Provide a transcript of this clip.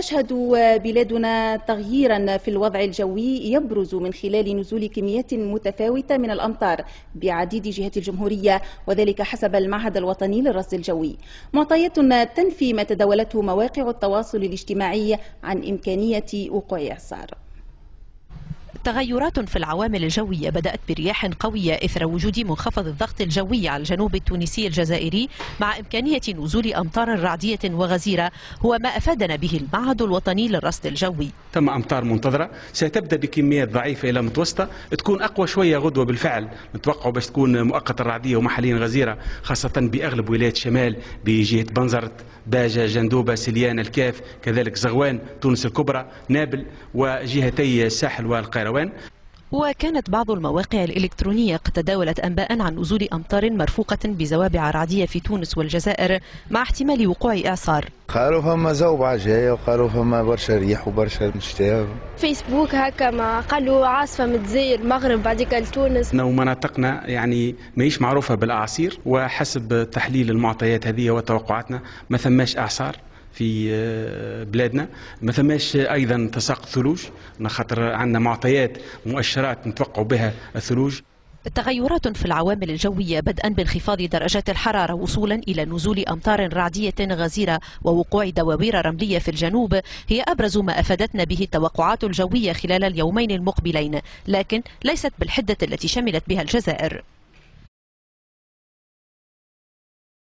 تشهد بلادنا تغييرا في الوضع الجوي يبرز من خلال نزول كميات متفاوتة من الأمطار بعديد جهات الجمهورية، وذلك حسب المعهد الوطني للرصد الجوي. معطيات تنفي ما تداولته مواقع التواصل الاجتماعي عن إمكانية وقوع إعصار. تغيرات في العوامل الجوية بدأت برياح قوية إثر وجود منخفض الضغط الجوي على الجنوب التونسي الجزائري مع إمكانية نزول أمطار رعدية وغزيرة، هو ما أفادنا به المعهد الوطني للرصد الجوي. تم أمطار منتظرة ستبدأ بكميات ضعيفة إلى متوسطة، تكون أقوى شوية غدوة بالفعل، نتوقع باش تكون مؤقتة رعدية ومحليا غزيرة، خاصة بأغلب ولايات الشمال بجهة بنزرت، باجة، جندوبة، سليان، الكاف، كذلك زغوان، تونس الكبرى، نابل، وجهتي الساحل والقيروان. وكانت بعض المواقع الإلكترونية قد تداولت أنباء عن نزول أمطار مرفوقة بزوابع رعدية في تونس والجزائر مع احتمال وقوع إعصار. قالوا فما زوبعة جاية وقالوا فما برشا ريح وبرشا شتاء. فيسبوك هكا ما قالوا عاصفة متزاير المغرب بعديك لتونس. ومناطقنا يعني ماهيش معروفة بالأعاصير، وحسب تحليل المعطيات هذه وتوقعاتنا ما ثماش أعصار في بلادنا، ما ثماش ايضا تساقط ثلوج، خاطر عندنا معطيات مؤشرات نتوقع بها الثلوج. تغيرات في العوامل الجوية بدءا بانخفاض درجات الحرارة وصولا إلى نزول أمطار رعدية غزيرة ووقوع دوامير رملية في الجنوب هي أبرز ما أفادتنا به التوقعات الجوية خلال اليومين المقبلين، لكن ليست بالحدة التي شملت بها الجزائر.